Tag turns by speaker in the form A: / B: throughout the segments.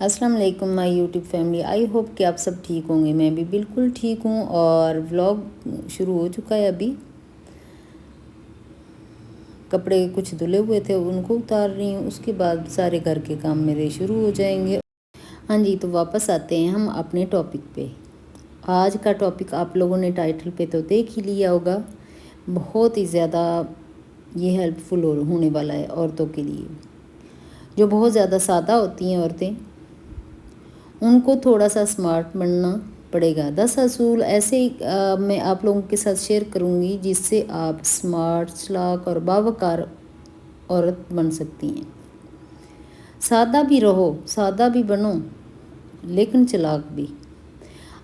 A: السلام علیکم مائی YouTube family, I hope کہ آپ سب ٹھیک ہوں گے۔ میں بھی بالکل ٹھیک ہوں اور ولاگ شروع ہو چکا ہے۔ ابھی کپڑے کچھ دھلے ہوئے تھے، ان کو اتار رہی ہوں، اس کے بعد سارے گھر کے کام میرے شروع ہو جائیں گے۔ ہاں جی، تو واپس آتے ہیں ہم اپنے ٹاپک پہ۔ آج کا ٹاپک آپ لوگوں نے ٹائٹل پہ تو دیکھ ہی لیا ہوگا، بہت ہی زیادہ یہ ہیلپ فل ہونے والا ہے عورتوں کے لیے، جو بہت زیادہ سادہ ہوتی ہیں عورتیں، ان کو تھوڑا سا اسمارٹ بننا پڑے گا۔ 10 اصول ایسے میں آپ لوگوں کے ساتھ شیئر کروں گی جس سے آپ اسمارٹ، چلاک اور باوقار عورت بن سکتی ہیں۔ سادہ بھی رہو، سادہ بھی بنو، لیکن چلاک بھی۔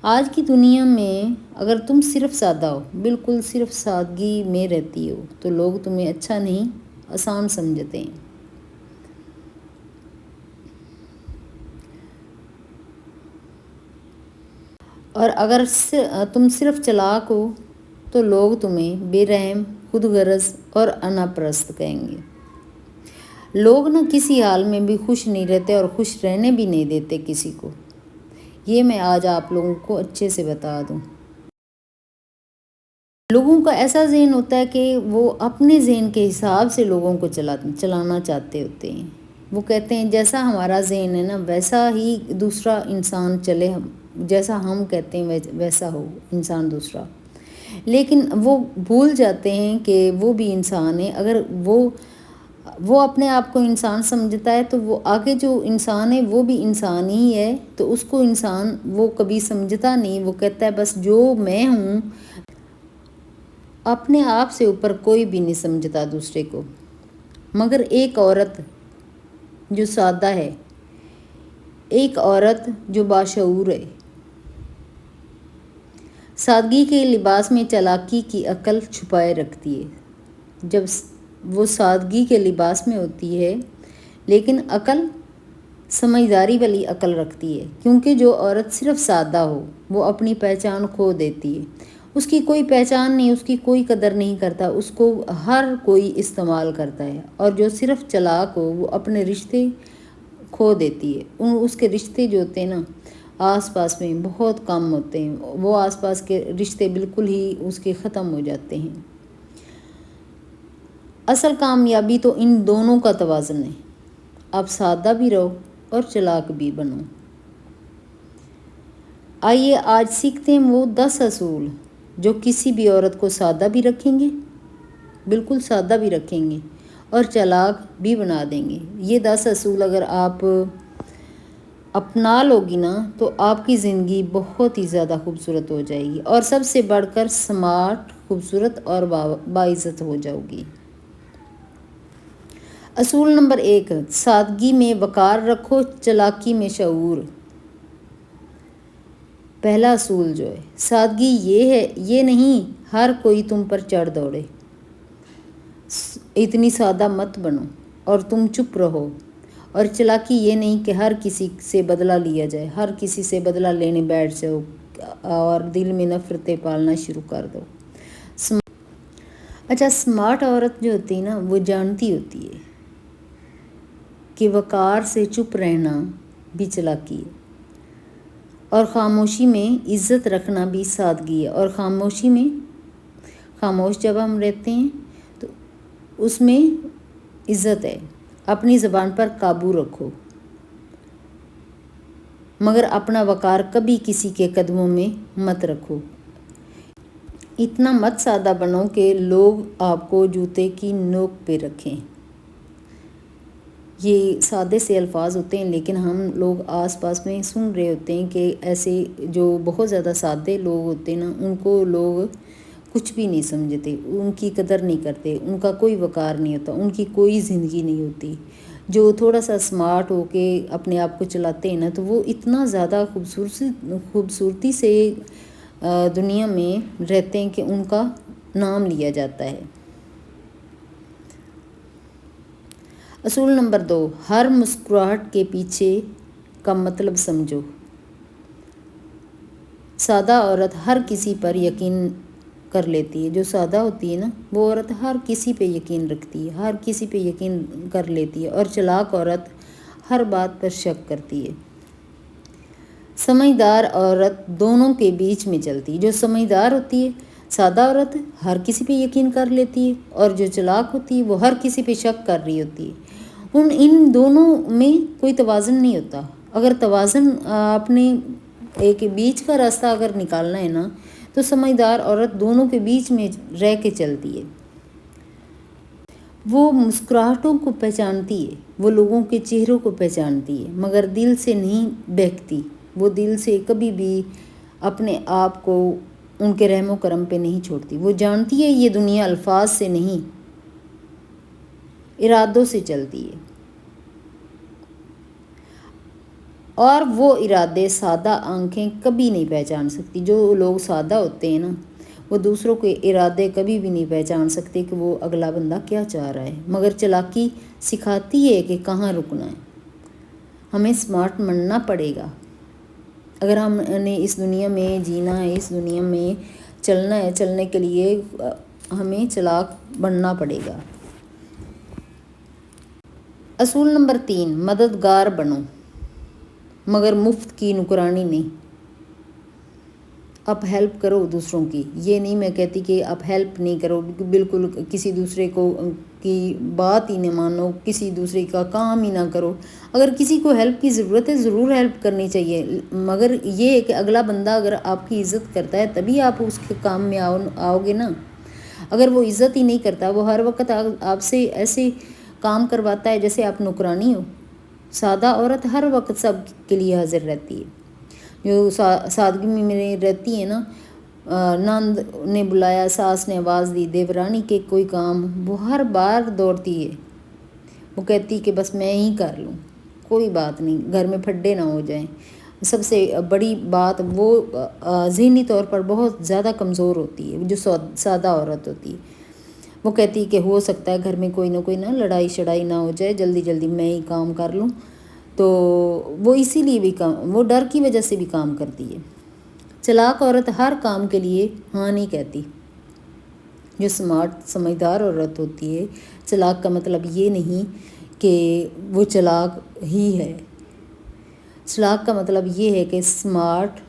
A: آج کی دنیا میں اگر تم صرف سادہ ہو، بالکل صرف سادگی میں رہتی ہو، تو لوگ تمہیں اچھا نہیں، آسان سمجھتے ہیں۔ اور اگر تم صرف چلاک ہو تو لوگ تمہیں بے رحم، خود غرض اور انا پرست کہیں گے۔ لوگ نہ کسی حال میں بھی خوش نہیں رہتے اور خوش رہنے بھی نہیں دیتے کسی کو، یہ میں آج آپ لوگوں کو اچھے سے بتا دوں۔ لوگوں کا ایسا ذہن ہوتا ہے کہ وہ اپنے ذہن کے حساب سے لوگوں کو چلانا چاہتے ہوتے ہیں۔ وہ کہتے ہیں جیسا ہمارا ذہن ہے نا ویسا ہی دوسرا انسان چلے، جیسا ہم کہتے ہیں ویسا ہو انسان دوسرا۔ لیکن وہ بھول جاتے ہیں کہ وہ بھی انسان ہے۔ اگر وہ اپنے آپ کو انسان سمجھتا ہے تو وہ آگے جو انسان ہے وہ بھی انسان ہی ہے، تو اس کو انسان وہ کبھی سمجھتا نہیں۔ وہ کہتا ہے بس جو میں ہوں، اپنے آپ سے اوپر کوئی بھی نہیں سمجھتا دوسرے کو۔ مگر ایک عورت جو سادہ ہے، ایک عورت جو باشعور ہے، سادگی کے لباس میں چالاکی کی عقل چھپائے رکھتی ہے۔ جب وہ سادگی کے لباس میں ہوتی ہے لیکن عقل سمجھداری والی عقل رکھتی ہے، کیونکہ جو عورت صرف سادہ ہو وہ اپنی پہچان کھو دیتی ہے۔ اس کی کوئی پہچان نہیں، اس کی کوئی قدر نہیں کرتا، اس کو ہر کوئی استعمال کرتا ہے۔ اور جو صرف چلاک ہو وہ اپنے رشتے کھو دیتی ہے۔ اس کے رشتے جو ہوتے ہیں نا آس پاس میں بہت کم ہوتے ہیں، وہ آس پاس کے رشتے بالکل ہی اس کے ختم ہو جاتے ہیں۔ اصل کامیابی تو ان دونوں کا توازن ہے۔ آپ سادہ بھی رہو اور چلاک بھی بنو۔ آئیے آج سیکھتے ہیں وہ 10 اصول جو کسی بھی عورت کو سادہ بھی رکھیں گے، بالکل سادہ بھی رکھیں گے اور چلاک بھی بنا دیں گے۔ یہ 10 اصول اگر آپ اپنا لوگی نا تو آپ کی زندگی بہت ہی زیادہ خوبصورت ہو جائے گی، اور سب سے بڑھ کر سمارٹ، خوبصورت اور باعزت ہو جاؤ گی۔ اصول نمبر 1، سادگی میں وقار رکھو، چلاکی میں شعور۔ پہلا اصول جو ہے سادگی یہ ہے، یہ نہیں ہر کوئی تم پر چڑھ دوڑے، اتنی سادہ مت بنو اور تم چپ رہو۔ اور چلاکی یہ نہیں کہ ہر کسی سے بدلہ لیا جائے، ہر کسی سے بدلہ لینے بیٹھ جاؤ اور دل میں نفرتیں پالنا شروع کر دو۔ اچھا، سمارٹ عورت جو ہوتی ہے نا وہ جانتی ہوتی ہے کہ وقار سے چپ رہنا بھی چلاکی ہے، اور خاموشی میں عزت رکھنا بھی سادگی ہے۔ اور خاموش جب ہم رہتے ہیں تو اس میں عزت ہے۔ اپنی زبان پر قابو رکھو، مگر اپنا وقار کبھی کسی کے قدموں میں مت رکھو۔ اتنا مت سادہ بنو کہ لوگ آپ کو جوتے کی نوک پہ رکھیں۔ یہ سادے سے الفاظ ہوتے ہیں، لیکن ہم لوگ آس پاس میں سن رہے ہوتے ہیں کہ ایسے جو بہت زیادہ سادے لوگ ہوتے ہیں نا ان کو لوگ کچھ بھی نہیں سمجھتے، ان کی قدر نہیں کرتے، ان کا کوئی وقار نہیں ہوتا، ان کی کوئی زندگی نہیں ہوتی۔ جو تھوڑا سا اسمارٹ ہو کے اپنے آپ کو چلاتے ہیں نا تو وہ اتنا زیادہ خوبصورتی سے دنیا میں رہتے ہیں کہ ان کا نام لیا جاتا ہے۔ اصول نمبر 2، ہر مسکراہٹ کے پیچھے کا مطلب سمجھو۔ سادہ عورت ہر کسی پر یقین کر لیتی ہے۔ جو سادہ ہوتی ہے نا وہ عورت ہر کسی پہ یقین رکھتی ہے، ہر کسی پہ یقین کر لیتی ہے۔ اور چلاک عورت ہر بات پر شک کرتی ہے۔ سمجھدار عورت دونوں کے بیچ میں چلتی. جو سمجھدار ہوتی ہے سادہ عورت ہر کسی پہ یقین کر لیتی ہے، اور جو چلاک ہوتی ہے وہ ہر کسی پہ شک کر رہی ہوتی ہے. ان دونوں میں کوئی توازن نہیں ہوتا. اگر توازن اپنے ایک بیچ کا راستہ اگر نکالنا ہے نا، تو سمجھدار عورت دونوں کے بیچ میں رہ کے چلتی ہے. وہ مسکراہٹوں کو پہچانتی ہے، وہ لوگوں کے چہروں کو پہچانتی ہے، مگر دل سے نہیں بہکتی. وہ دل سے کبھی بھی اپنے آپ کو ان کے رحم و کرم پہ نہیں چھوڑتی. وہ جانتی ہے یہ دنیا الفاظ سے نہیں ارادوں سے چلتی ہے، اور وہ ارادے سادہ آنکھیں کبھی نہیں پہچان سکتی. جو لوگ سادہ ہوتے ہیں نا، وہ دوسروں کے ارادے کبھی بھی نہیں پہچان سکتے کہ وہ اگلا بندہ کیا چاہ رہا ہے. مگر چلاکی سکھاتی ہے کہ کہاں رکنا ہے. ہمیں سمارٹ بننا پڑے گا اگر ہم نے اس دنیا میں جینا ہے، اس دنیا میں چلنا ہے. چلنے کے لیے ہمیں چلاک بننا پڑے گا. اصول نمبر 3، مددگار بنو مگر مفت کی نکرانی نہیں. آپ ہیلپ کرو دوسروں کی. یہ نہیں میں کہتی کہ آپ ہیلپ نہیں کرو، بالکل کسی دوسرے کو کی بات ہی نہ مانو، کسی دوسرے کا کام ہی نہ کرو. اگر کسی کو ہیلپ کی ضرورت ہے ضرور ہیلپ کرنی چاہیے، مگر یہ ہے کہ اگلا بندہ اگر آپ کی عزت کرتا ہے تبھی آپ اس کے کام میں آؤ گے نا. اگر وہ عزت ہی نہیں کرتا، وہ ہر وقت آپ سے ایسے کام کرواتا ہے جیسے آپ نوکرانی ہو. سادہ عورت ہر وقت سب کے لیے حاضر رہتی ہے. جو سادگی میں رہتی ہے نا، نند نے بلایا، ساس نے آواز دی، دیورانی کے کوئی کام، وہ ہر بار دوڑتی ہے. وہ کہتی کہ بس میں ہی کر لوں، کوئی بات نہیں، گھر میں پھڈے نہ ہو جائیں. سب سے بڑی بات، وہ ذہنی طور پر بہت زیادہ کمزور ہوتی ہے جو سادہ عورت ہوتی ہے. وہ کہتی کہ ہو سکتا ہے گھر میں کوئی نہ لڑائی شڑائی نہ ہو جائے، جلدی جلدی میں ہی کام کر لوں. تو وہ اسی لیے بھی وہ ڈر کی وجہ سے بھی کام کرتی ہے. چلاک عورت ہر کام کے لیے ہاں نہیں کہتی. جو سمارٹ سمجھدار عورت ہوتی ہے، چلاک کا مطلب یہ نہیں کہ وہ چلاک ہی ہے. چلاک کا مطلب یہ ہے کہ سمارٹ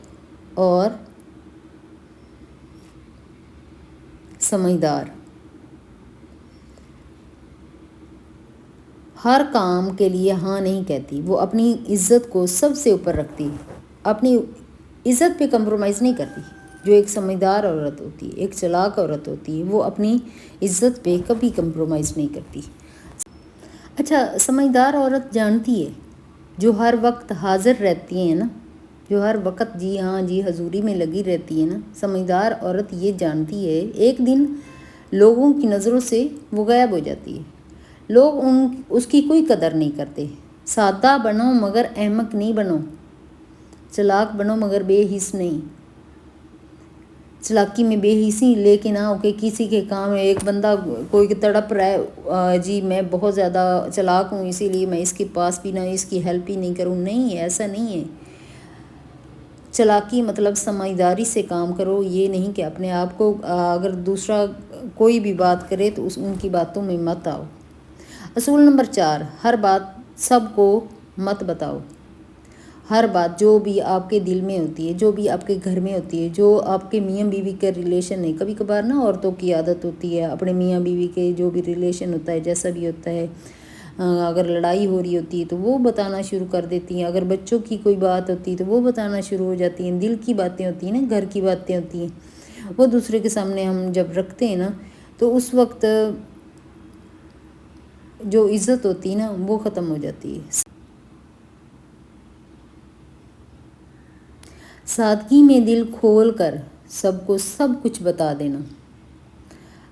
A: اور سمجھدار. ہر کام کے لیے ہاں نہیں کہتی. وہ اپنی عزت کو سب سے اوپر رکھتی ہے، اپنی عزت پہ کمپرومائز نہیں کرتی. جو ایک سمجھدار عورت ہوتی ہے، ایک چلاک عورت ہوتی ہے، وہ اپنی عزت پہ کبھی کمپرومائز نہیں کرتی. اچھا، سمجھدار عورت جانتی ہے، جو ہر وقت حاضر رہتی ہے نا، جو ہر وقت جی ہاں جی حضوری میں لگی رہتی ہے نا، سمجھدار عورت یہ جانتی ہے ایک دن لوگوں کی نظروں سے وہ غائب ہو جاتی ہے. لوگ اس کی کوئی قدر نہیں کرتے. سادہ بنو مگر احمق نہیں بنو. چلاک بنو مگر بے حس نہیں. چلاکی میں بے حسی لے کے نہ ہو کہ کسی کے کام میں ایک بندہ کوئی تڑپ رہا ہے، جی میں بہت زیادہ چلاک ہوں اسی لیے میں اس کے پاس بھی نہ اس کی ہیلپ ہی نہیں کروں. نہیں، ایسا نہیں ہے. چلاکی مطلب سمجھداری سے کام کرو. یہ نہیں کہ اپنے آپ کو اگر دوسرا کوئی بھی بات کرے تو ان کی باتوں میں مت آؤ. اصول نمبر 4، ہر بات سب کو مت بتاؤ. ہر بات جو بھی آپ کے دل میں ہوتی ہے، جو بھی آپ کے گھر میں ہوتی ہے، جو آپ کے میاں بیوی کا ریلیشن ہے. کبھی کبھار نا عورتوں کی عادت ہوتی ہے اپنے میاں بیوی کے جو بھی ریلیشن ہوتا ہے جیسا بھی ہوتا ہے، اگر لڑائی ہو رہی ہوتی ہے تو وہ بتانا شروع کر دیتی ہیں. اگر بچوں کی کوئی بات ہوتی ہے تو وہ بتانا شروع ہو جاتی ہیں. دل کی باتیں ہوتی ہیں نا، گھر کی باتیں ہوتی ہیں، وہ دوسرے کے سامنے ہم جب رکھتے ہیں نا تو اس وقت جو عزت ہوتی ہے نا وہ ختم ہو جاتی ہے. سادگی میں دل کھول کر سب کو سب کچھ بتا دینا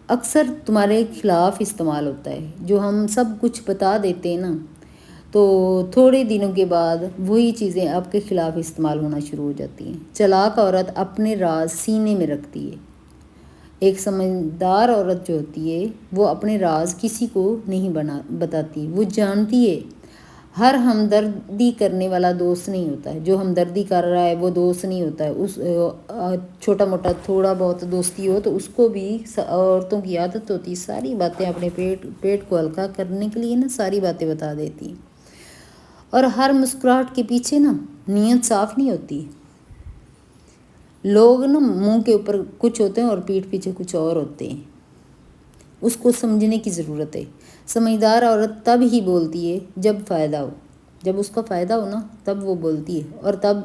A: اکثر تمہارے خلاف استعمال ہوتا ہے. جو ہم سب کچھ بتا دیتے ہیں نا تو تھوڑے دنوں کے بعد وہی چیزیں آپ کے خلاف استعمال ہونا شروع ہو جاتی ہیں. چلاک عورت اپنے راز سینے میں رکھتی ہے. ایک سمجھدار عورت جو ہوتی ہے وہ اپنے راز کسی کو نہیں بتاتی. وہ جانتی ہے ہر ہمدردی کرنے والا دوست نہیں ہوتا ہے. جو ہمدردی کر رہا ہے وہ دوست نہیں ہوتا ہے. اس چھوٹا موٹا تھوڑا بہت دوستی ہو تو اس کو بھی عورتوں کی عادت ہوتی ہے ساری باتیں اپنے پیٹ کو ہلکا کرنے کے لیے نا ساری باتیں بتا دیتی ہیں. اور ہر مسکراہٹ کے پیچھے نا نیت صاف نہیں ہوتی. لوگ نا منہ کے اوپر کچھ ہوتے ہیں اور پیٹھ پیچھے کچھ اور ہوتے ہیں. اس کو سمجھنے کی ضرورت ہے. سمجھدار عورت تب ہی بولتی ہے جب فائدہ ہو. جب اس کا فائدہ ہو نا تب وہ بولتی ہے، اور تب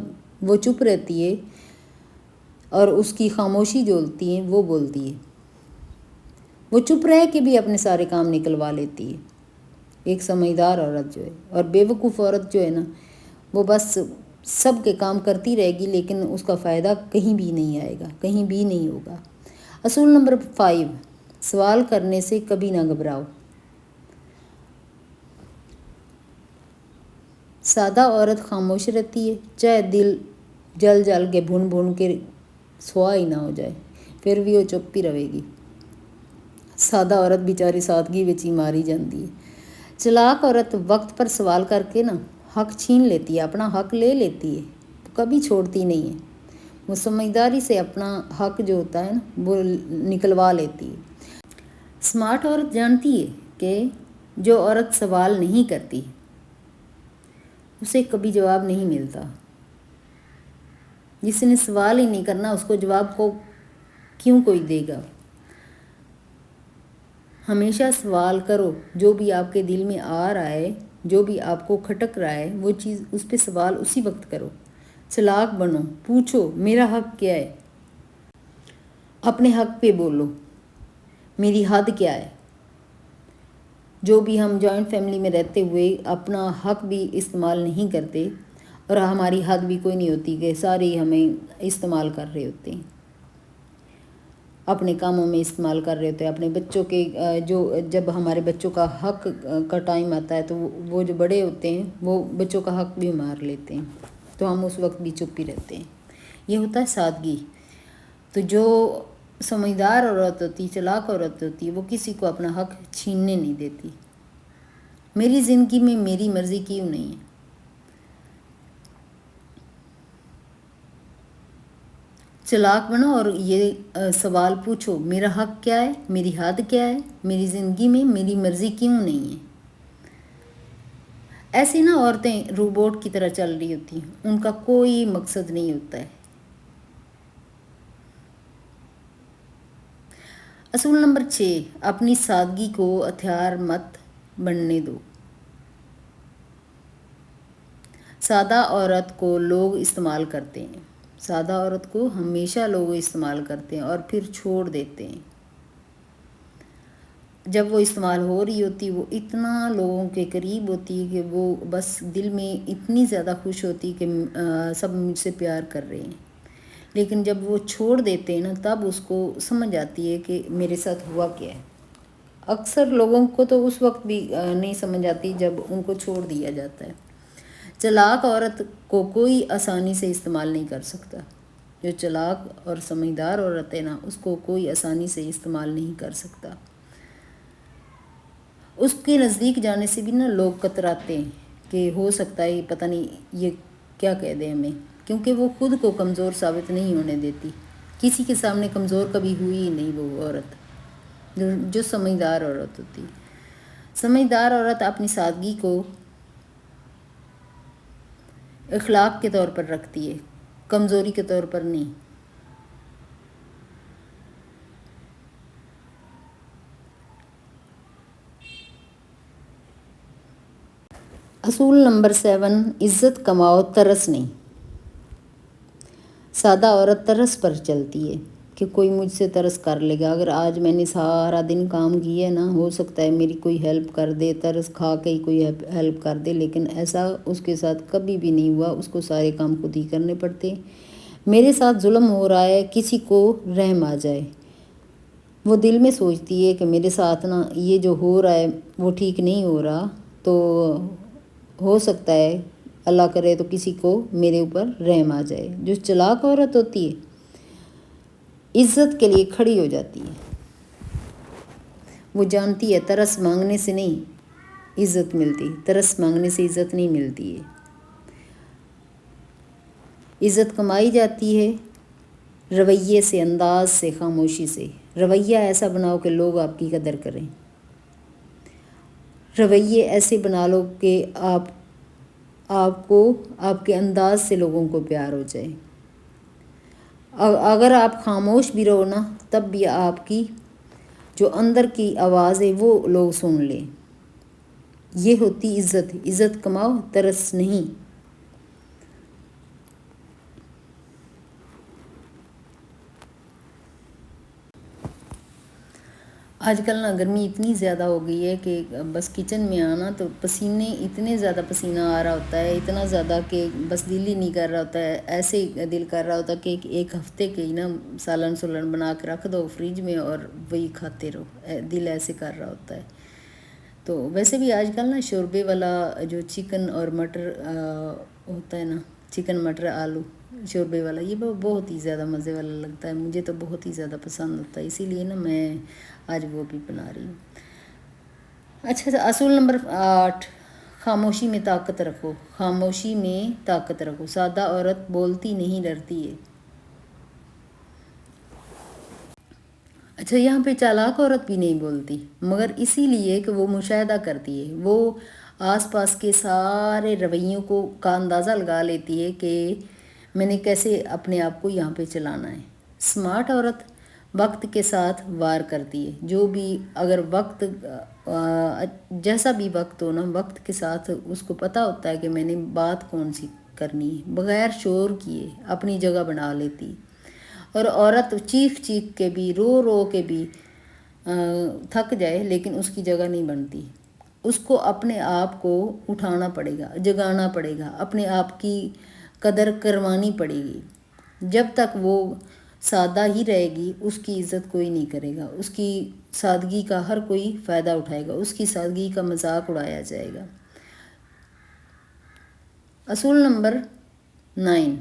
A: وہ چپ رہتی ہے، اور اس کی خاموشی جو ہوتی ہے وہ بولتی ہے. وہ چپ رہ کے بھی اپنے سارے کام نکلوا لیتی ہے. ایک سمجھدار عورت جو ہے. اور بے وقوف عورت جو ہے نا وہ بس سب کے کام کرتی رہے گی، لیکن اس کا فائدہ کہیں بھی نہیں آئے گا، کہیں بھی نہیں ہوگا. اصول نمبر 5، سوال کرنے سے کبھی نہ گھبراؤ. سادہ عورت خاموش رہتی ہے، چاہے دل جل جل کے بھون بھون کے سوا ہی نہ ہو جائے، پھر بھی وہ چپ ہی رہے گی. سادہ عورت بیچاری سادگی وچ ہی ماری جاندی ہے. چلاک عورت وقت پر سوال کر کے نا حق چھین لیتی ہے، اپنا حق لے لیتی ہے، کبھی چھوڑتی نہیں ہے. وہ سمجھداری سے اپنا حق جو ہوتا ہے نا وہ نکلوا لیتی ہے. اسمارٹ عورت جانتی ہے کہ جو عورت سوال نہیں کرتی اسے کبھی جواب نہیں ملتا. جس نے سوال ہی نہیں کرنا اس کو جواب کو کیوں کوئی دے گا. ہمیشہ سوال کرو. جو بھی آپ کے دل میں آ رہا ہے، جو بھی آپ کو کھٹک رہا ہے، وہ چیز اس پہ سوال اسی وقت کرو. چلاک بنو، پوچھو میرا حق کیا ہے. اپنے حق پہ بولو، میری حد کیا ہے. جو بھی ہم جوائنٹ فیملی میں رہتے ہوئے اپنا حق بھی استعمال نہیں کرتے، اور ہماری حد بھی کوئی نہیں ہوتی کہ سارے ہمیں استعمال کر رہے ہوتے ہیں، اپنے کاموں میں استعمال کر رہے ہوتے ہیں. اپنے بچوں کے جب ہمارے بچوں کا حق کا ٹائم آتا ہے تو وہ جو بڑے ہوتے ہیں وہ بچوں کا حق بھی مار لیتے ہیں، تو ہم اس وقت بھی چپ ہی رہتے ہیں. یہ ہوتا ہے سادگی. تو جو سمجھدار عورت ہوتی، چلاک عورت ہوتی ہے، وہ کسی کو اپنا حق چھیننے نہیں دیتی. میری زندگی میں میری مرضی کیوں نہیں ہے. چلاک بنو اور یہ سوال پوچھو، میرا حق کیا ہے، میری حد کیا ہے، میری زندگی میں میری مرضی کیوں نہیں ہے. ایسی نا عورتیں روبوٹ کی طرح چل رہی ہوتی ہیں، ان کا کوئی مقصد نہیں ہوتا ہے. اصول نمبر 6، اپنی سادگی کو ہتھیار مت بننے دو. سادہ عورت کو لوگ استعمال کرتے ہیں. سادہ عورت کو ہمیشہ لوگ استعمال کرتے ہیں اور پھر چھوڑ دیتے ہیں. جب وہ استعمال ہو رہی ہوتی وہ اتنا لوگوں کے قریب ہوتی ہے کہ وہ بس دل میں اتنی زیادہ خوش ہوتی کہ سب مجھ سے پیار کر رہے ہیں. لیکن جب وہ چھوڑ دیتے ہیں نا تب اس کو سمجھ آتی ہے کہ میرے ساتھ ہوا کیا ہے. اکثر لوگوں کو تو اس وقت بھی نہیں سمجھ آتی جب ان کو چھوڑ دیا جاتا ہے. چلاک عورت کو کوئی آسانی سے استعمال نہیں کر سکتا. جو چلاک اور سمجھدار عورت ہے نا اس کو کوئی آسانی سے استعمال نہیں کر سکتا. اس کے نزدیک جانے سے بھی نا لوگ کتراتے ہیں کہ ہو سکتا ہے پتہ نہیں یہ کیا کہہ دیں ہمیں، کیونکہ وہ خود کو کمزور ثابت نہیں ہونے دیتی. کسی کے سامنے کمزور کبھی ہوئی ہی نہیں وہ عورت جو سمجھدار عورت ہوتی. سمجھدار عورت اپنی سادگی کو اخلاق کے طور پر رکھتی ہے، کمزوری کے طور پر نہیں. اصول نمبر 7، عزت کماؤ، ترس نہیں. سادہ عورت ترس پر چلتی ہے کہ کوئی مجھ سے ترس کر لے گا. اگر آج میں نے سارا دن کام کیا ہے نا ہو سکتا ہے میری کوئی ہیلپ کر دے، ترس کھا کے ہی کوئی ہیلپ کر دے. لیکن ایسا اس کے ساتھ کبھی بھی نہیں ہوا. اس کو سارے کام خود ہی کرنے پڑتے. میرے ساتھ ظلم ہو رہا ہے، کسی کو رحم آ جائے. وہ دل میں سوچتی ہے کہ میرے ساتھ نا یہ جو ہو رہا ہے وہ ٹھیک نہیں ہو رہا، تو ہو سکتا ہے اللہ کرے تو کسی کو میرے اوپر رحم آ جائے. جو چلاک عورت ہوتی ہے عزت کے لیے کھڑی ہو جاتی ہے. وہ جانتی ہے ترس مانگنے سے نہیں عزت ملتی، ترس مانگنے سے عزت نہیں ملتی ہے. عزت کمائی جاتی ہے رویے سے، انداز سے، خاموشی سے. رویہ ایسا بناؤ کہ لوگ آپ کی قدر کریں. رویے ایسے بنا لو کہ آپ آپ کو آپ کے انداز سے لوگوں کو پیار ہو جائے۔ اگر آپ خاموش بھی رہو نا تب بھی آپ کی جو اندر کی آواز ہے وہ لوگ سن لیں۔ یہ ہوتی عزت، عزت کماؤ ترس نہیں۔ آج کل نا گرمی اتنی زیادہ ہو گئی ہے کہ بس کچن میں آنا تو پسینے، اتنے زیادہ پسینہ آ رہا ہوتا ہے، اتنا زیادہ کہ بس دل ہی نہیں کر رہا ہوتا ہے، ایسے دل کر رہا ہوتا ہے کہ ایک ہفتے کے ہی نا سالن سولن بنا کے رکھ دو فریج میں اور وہی کھاتے رہو، دل ایسے کر رہا ہوتا ہے۔ تو ویسے بھی آج کل نا شوربے والا جو چکن اور مٹر ہوتا ہے نا، چکن مٹر آلو شوربے والا، یہ بہت ہی زیادہ مزے والا لگتا ہے، مجھے تو بہت ہی زیادہ پسند ہوتا ہے، اسی لیے نا میں آج وہ بھی بنا رہی ہوں۔ اچھا، اصول نمبر 8، خاموشی میں طاقت رکھو۔ خاموشی میں طاقت رکھو۔ سادہ عورت بولتی نہیں، ڈرتی ہے۔ اچھا، یہاں پہ چالاک عورت بھی نہیں بولتی، مگر اسی لیے کہ وہ مشاہدہ کرتی ہے، وہ آس پاس کے سارے رویوں کا اندازہ لگا لیتی ہے کہ میں نے کیسے اپنے آپ کو یہاں پہ چلانا ہے۔ سمارٹ عورت وقت کے ساتھ وار کرتی ہے، جو بھی اگر وقت جیسا بھی وقت ہو نا، وقت کے ساتھ اس کو پتہ ہوتا ہے کہ میں نے بات کون سی کرنی ہے، بغیر شور کیے اپنی جگہ بنا لیتی۔ اور عورت چیخ چیخ کے بھی، رو رو کے بھی تھک جائے لیکن اس کی جگہ نہیں بنتی، اس کو اپنے آپ کو اٹھانا پڑے گا، جگانا پڑے گا، اپنے آپ کی قدر کروانی پڑے گی۔ جب تک وہ سادہ ہی رہے گی اس کی عزت کوئی نہیں کرے گا، اس کی سادگی کا ہر کوئی فائدہ اٹھائے گا، اس کی سادگی کا مذاق اڑایا جائے گا۔ اصول نمبر 9،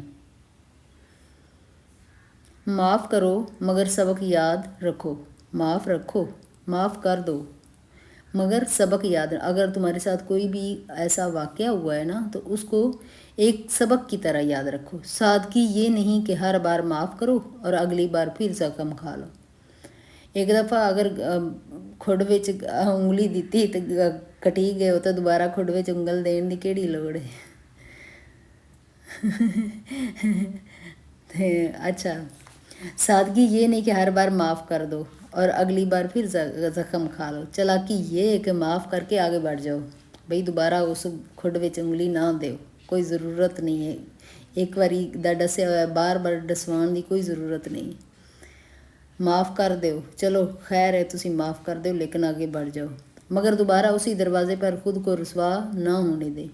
A: معاف کرو مگر سبق یاد رکھو۔ معاف رکھو، معاف کر دو مگر سبق یاد۔ اگر تمہارے ساتھ کوئی بھی ایسا واقعہ ہوا ہے نا تو اس کو ایک سبق کی طرح یاد رکھو۔ سادگی یہ نہیں کہ ہر بار معاف کرو اور اگلی بار پھر زخم کھا لو۔ ایک دفعہ اگر کھوڑ وچ انگلی دیتی تو کٹی گئے ہو تو دوبارہ کھوڑ وچ انگل دین دی کیڑی لوڑ ہے۔ اچھا، سادگی یہ نہیں کہ ہر بار معاف کر دو اور اگلی بار پھر زخم کھا لو۔ چالاکی یہ ہے کہ معاف کر کے آگے بڑھ جاؤ، بھئی دوبارہ اس کھوڑ وچ انگلی نہ دیو، کوئی ضرورت نہیں ہے۔ ایک باری دا ڈسیا ہوا ہے، بار بار ڈسوان دی کوئی ضرورت نہیں۔ معاف کر دیو، چلو خیر ہے تسی معاف کر دیو لیکن آگے بڑھ جاؤ، مگر دوبارہ اسی دروازے پر خود کو رسوا نہ ہونے دے۔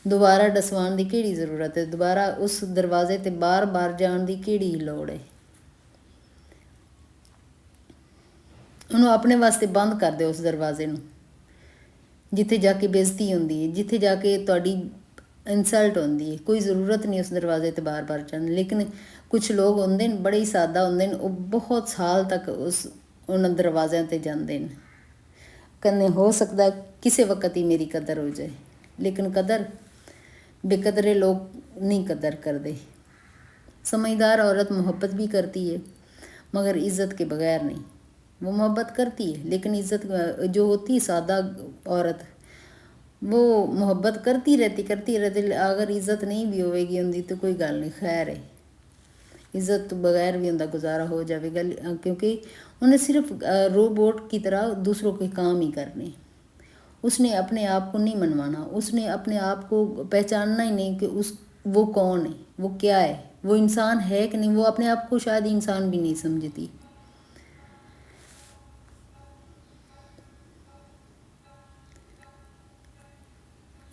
A: دوبارہ ڈسوان دی کیڑی ضرورت ہے، دوبارہ اس دروازے تے بار بار جان دی کیڑی لوڑ ہے۔ انہوں اپنے واسطے بند کر دے اس دروازے نوں، جتھے جا کے بےزتی ہوندی ہے، جتھے جا کے تہاڈی انسلٹ ہوندی ہے۔ کوئی ضرورت نہیں اس دروازے تے بار بار جان۔ لیکن کچھ لوگ ہوندے بڑے ہی سادہ ہوندے، وہ بہت سال تک انہاں دروازیاں تے جاندے ہیں، کنے ہو سکتا ہے کسے وقت ہی میری قدر ہو جائے، لیکن قدر بے قدرے لوگ نہیں قدر کردے۔ سمجھدار عورت محبت بھی کرتی ہے مگر عزت کے بغیر نہیں۔ وہ محبت کرتی ہے لیکن عزت جو ہوتی ہے سادہ عورت، وہ محبت کرتی رہتی اگر عزت نہیں بھی ہوئے گی ہوندی تو کوئی گل نہیں، خیر ہے، عزت تو بغیر بھی ہوندا گزارا ہو جاوے گا، کیونکہ انہیں صرف روبوٹ کی طرح دوسروں کے کام ہی کرنے۔ اس نے اپنے آپ کو نہیں منوانا، اس نے اپنے آپ کو پہچاننا ہی نہیں کہ وہ کون ہے، وہ کیا ہے، وہ انسان ہے کہ نہیں۔ وہ اپنے آپ کو شاید انسان بھی نہیں سمجھتی۔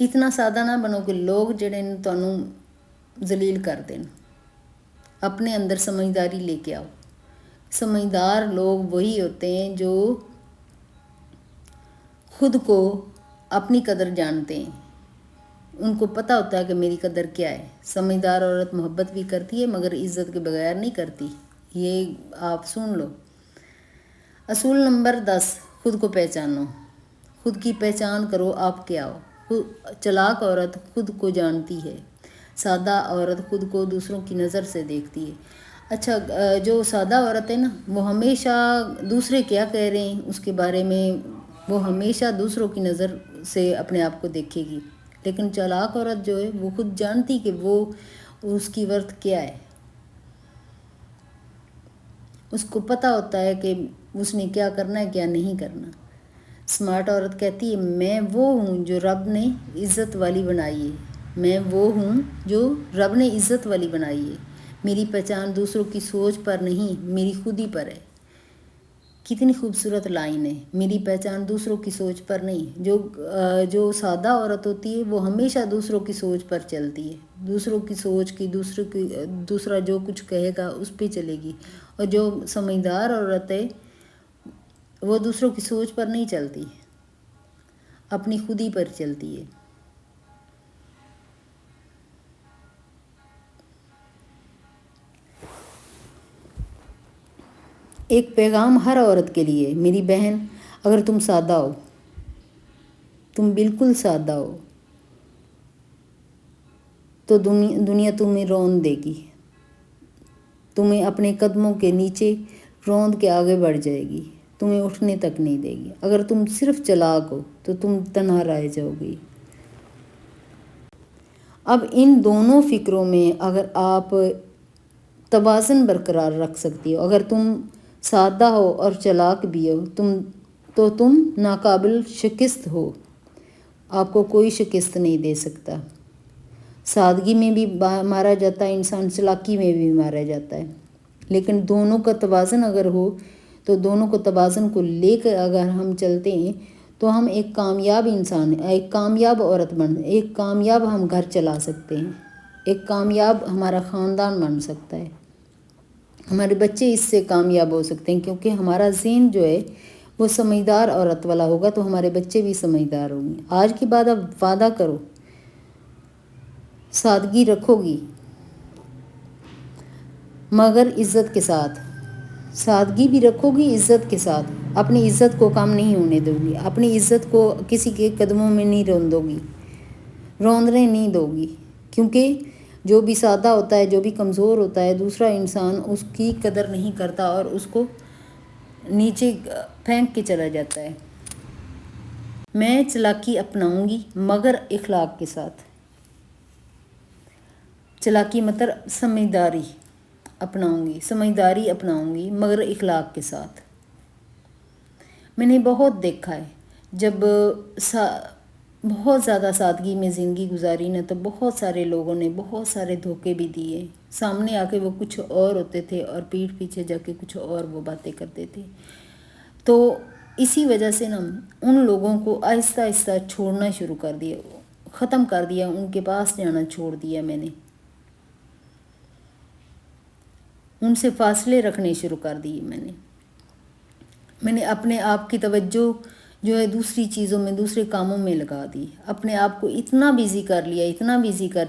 A: اتنا سادہ نہ بنو کہ لوگ جڑے تانوں ذلیل کر دین۔ اپنے اندر سمجھداری لے کے آؤ۔ سمجھدار لوگ وہی ہوتے ہیں جو خود کو اپنی قدر جانتے ہیں، ان کو پتہ ہوتا ہے کہ میری قدر کیا ہے۔ سمجھدار عورت محبت بھی کرتی ہے مگر عزت کے بغیر نہیں کرتی، یہ آپ سن لو۔ اصول نمبر 10، خود کو پہچانو۔ خود کی پہچان کرو، آپ کیا ہو۔ چالاک عورت خود کو جانتی ہے، سادہ عورت خود کو دوسروں کی نظر سے دیکھتی ہے۔ اچھا، جو سادہ عورت ہے نا وہ ہمیشہ دوسرے کیا کہہ رہے ہیں اس کے بارے میں، وہ ہمیشہ دوسروں کی نظر سے اپنے آپ کو دیکھے گی، لیکن چالاک عورت جو ہے وہ خود جانتی کہ وہ اس کی ورتھ کیا ہے، اس کو پتہ ہوتا ہے کہ اس نے کیا کرنا ہے کیا نہیں کرنا۔ اسمارٹ عورت کہتی ہے میں وہ ہوں جو رب نے عزت والی بنائی ہے، میں وہ ہوں جو رب نے عزت والی بنائی ہے، میری پہچان دوسروں کی سوچ پر نہیں میری خود ہی پر ہے۔ کتنی خوبصورت لائن ہے، میری پہچان دوسروں کی سوچ پر نہیں۔ جو سادہ عورت ہوتی ہے وہ ہمیشہ دوسروں کی سوچ پر چلتی ہے، دوسروں کی سوچ کی، دوسرا جو کچھ کہے گا اس پہ چلے گی، اور جو سمجھدار عورت ہے وہ دوسروں کی سوچ پر نہیں چلتی، اپنی خود ہی پر چلتی ہے۔ ایک پیغام ہر عورت کے لیے، میری بہن، اگر تم سادہ ہو، تم بالکل سادہ ہو، تو دنیا تمہیں روند دے گی، تمہیں اپنے قدموں کے نیچے روند کے آگے بڑھ جائے گی، تمہیں اٹھنے تک نہیں دے گی۔ اگر تم صرف چالاک ہو تو تم تنہا رہ جاؤ گی۔ اب ان دونوں فکروں میں اگر آپ توازن برقرار رکھ سکتی ہو، اگر تم سادہ ہو اور چالاک بھی ہو تو تم ناقابل شکست ہو، آپ کو کوئی شکست نہیں دے سکتا۔ سادگی میں بھی مارا جاتا ہے انسان، چالاکی میں بھی مارا جاتا ہے، لیکن دونوں کا توازن اگر ہو تو دونوں کو توازن کو لے کر اگر ہم چلتے ہیں تو ہم ایک کامیاب انسان، ایک کامیاب عورت ایک کامیاب ہم گھر چلا سکتے ہیں، ایک کامیاب ہمارا خاندان بن سکتا ہے، ہمارے بچے اس سے کامیاب ہو سکتے ہیں، کیونکہ ہمارا ذہن جو ہے وہ سمجھدار عورت والا ہوگا تو ہمارے بچے بھی سمجھدار ہوں گے۔ آج کے بعد اب وعدہ کرو، سادگی رکھو گی مگر عزت کے ساتھ، سادگی بھی رکھو گی عزت کے ساتھ، اپنی عزت کو کم نہیں ہونے دو گی، اپنی عزت کو کسی کے قدموں میں نہیں روندو گی، روندنے نہیں دو گی، کیونکہ جو بھی سادہ ہوتا ہے، جو بھی کمزور ہوتا ہے، دوسرا انسان اس کی قدر نہیں کرتا اور اس کو نیچے پھینک کے چلا جاتا ہے۔ میں چالاکی اپناؤں گی مگر اخلاق کے ساتھ، چالاکی مطلب سمجھداری اپناؤں گی مگر اخلاق کے ساتھ۔ میں نے بہت دیکھا ہے جب بہت زیادہ سادگی میں زندگی گزاری نا تو بہت سارے لوگوں نے بہت سارے دھوکے بھی دیے، سامنے آ کے وہ کچھ اور ہوتے تھے اور پیٹھ پیچھے جا کے کچھ اور وہ باتیں کرتے تھے۔ تو اسی وجہ سے نا ان لوگوں کو آہستہ آہستہ چھوڑنا شروع کر دیا، ختم کر دیا، ان کے پاس جانا چھوڑ دیا، میں نے ان سے فاصلے رکھنے شروع کر دیے۔ میں نے اپنے آپ کی توجہ جو ہے دوسری چیزوں میں، دوسرے کاموں میں لگا دی، اپنے آپ کو اتنا بزی کر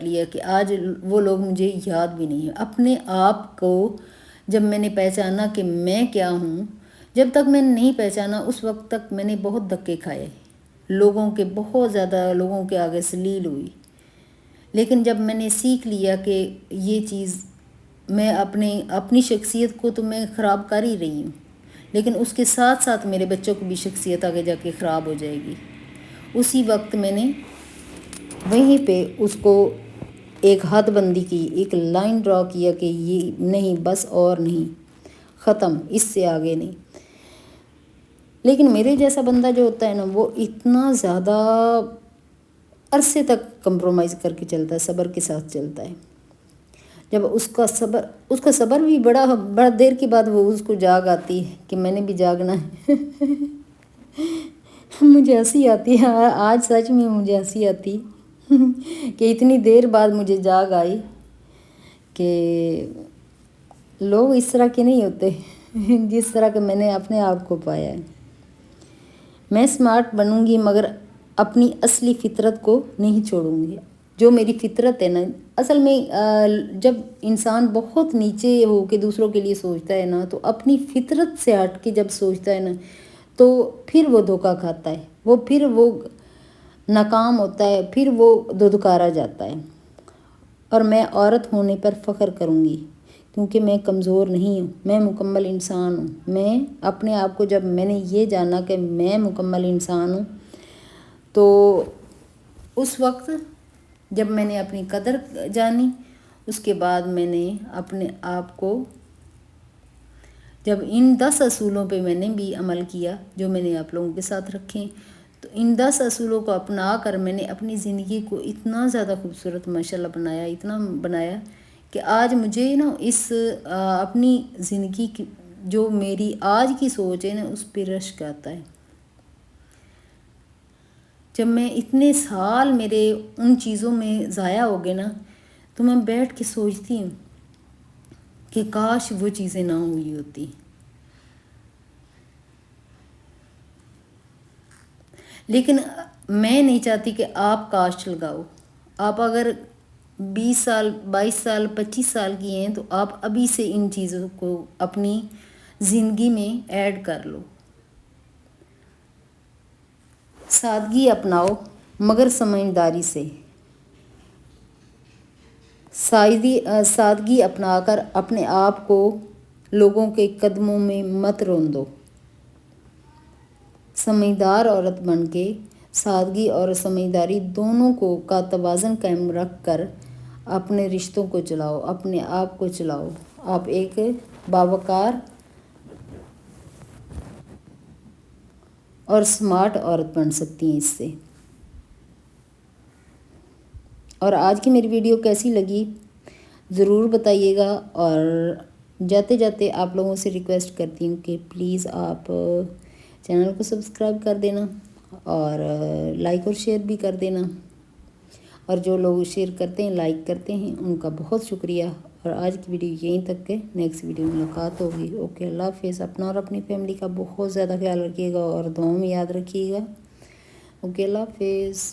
A: لیا کہ آج وہ لوگ مجھے یاد بھی نہیں ہے۔ اپنے آپ کو جب میں نے پہچانا کہ میں کیا ہوں، جب تک میں نے نہیں پہچانا اس وقت تک میں نے بہت دھکے کھائے، بہت زیادہ لوگوں کے آگے ذلیل ہوئی، لیکن جب میں نے سیکھ لیا کہ یہ چیز میں اپنی شخصیت کو تو میں خراب کر ہی رہی ہوں، لیکن اس کے ساتھ ساتھ میرے بچوں کی بھی شخصیت آگے جا کے خراب ہو جائے گی، اسی وقت میں نے وہیں پہ اس کو ایک حد بندی کی، ایک لائن ڈرا کیا کہ یہ نہیں، بس اور نہیں، ختم، اس سے آگے نہیں۔ لیکن میرے جیسا بندہ جو ہوتا ہے نا وہ اتنا زیادہ عرصے تک کمپرومائز کر کے چلتا ہے، صبر کے ساتھ چلتا ہے۔ جب اس کا صبر بھی بڑا دیر کے بعد وہ اس کو جاگ آتی ہے کہ میں نے بھی جاگنا ہے۔ مجھے ہنسی آتی ہے آج، سچ میں مجھے ہنسی آتی کہ اتنی دیر بعد مجھے جاگ آئی کہ لوگ اس طرح کے نہیں ہوتے جس طرح کہ میں نے اپنے آپ کو پایا ہے۔ میں اسمارٹ بنوں گی مگر اپنی اصلی فطرت کو نہیں چھوڑوں گی۔ جو میری فطرت ہے نا، اصل میں جب انسان بہت نیچے ہو کے دوسروں کے لیے سوچتا ہے نا تو اپنی فطرت سے ہٹ کے جب سوچتا ہے نا تو پھر وہ دھوکا کھاتا ہے، پھر وہ ناکام ہوتا ہے، پھر وہ دھتکارا جاتا ہے۔ اور میں عورت ہونے پر فخر کروں گی کیونکہ میں کمزور نہیں ہوں، میں مکمل انسان ہوں۔ میں اپنے آپ کو جب میں نے یہ جانا کہ میں مکمل انسان ہوں تو اس وقت جب میں نے اپنی قدر جانی، اس کے بعد میں نے اپنے آپ کو، جب ان 10 اصولوں پہ میں نے بھی عمل کیا جو میں نے آپ لوگوں کے ساتھ رکھے، تو ان 10 اصولوں کو اپنا کر میں نے اپنی زندگی کو اتنا زیادہ خوبصورت ماشاءاللہ بنایا، اتنا بنایا کہ آج مجھے نا اس اپنی زندگی کی جو میری آج کی سوچ ہے نا اس پہ رشک آتا ہے۔ جب میں اتنے سال میرے ان چیزوں میں ضائع ہو گئے نا، تو میں بیٹھ کے سوچتی ہوں کہ کاش وہ چیزیں نہ ہوئی ہوتی۔ لیکن میں نہیں چاہتی کہ آپ کاش لگاؤ۔ آپ اگر 20 سال 22 سال 25 سال کی ہیں تو آپ ابھی سے ان چیزوں کو اپنی زندگی میں ایڈ کر لو۔ سادگی اپناؤ مگر سمجھداری سے۔ سادگی اپنا کر اپنے آپ کو لوگوں کے قدموں میں مت روندو۔ سمجھدار عورت بن کے سادگی اور سمجھداری دونوں کا توازن قائم رکھ کر اپنے رشتوں کو چلاؤ، اپنے آپ کو چلاؤ۔ آپ ایک باوقار اور سمارٹ عورت بن سکتی ہیں اس سے۔ اور آج کی میری ویڈیو کیسی لگی ضرور بتائیے گا، اور جاتے جاتے آپ لوگوں سے ریکویسٹ کرتی ہوں کہ پلیز آپ چینل کو سبسکرائب کر دینا اور لائک اور شیئر بھی کر دینا، اور جو لوگ شیئر کرتے ہیں لائک کرتے ہیں ان کا بہت شکریہ۔ اور آج کی ویڈیو یہیں تک ہے، نیکسٹ ویڈیو میں ملاقات ہوگی۔ اوکے، اللہ حافظ۔ اپنا اور اپنی فیملی کا بہت زیادہ خیال رکھیے گا اور دعاؤں میں یاد رکھیے گا۔ اوکے، اللہ حافظ۔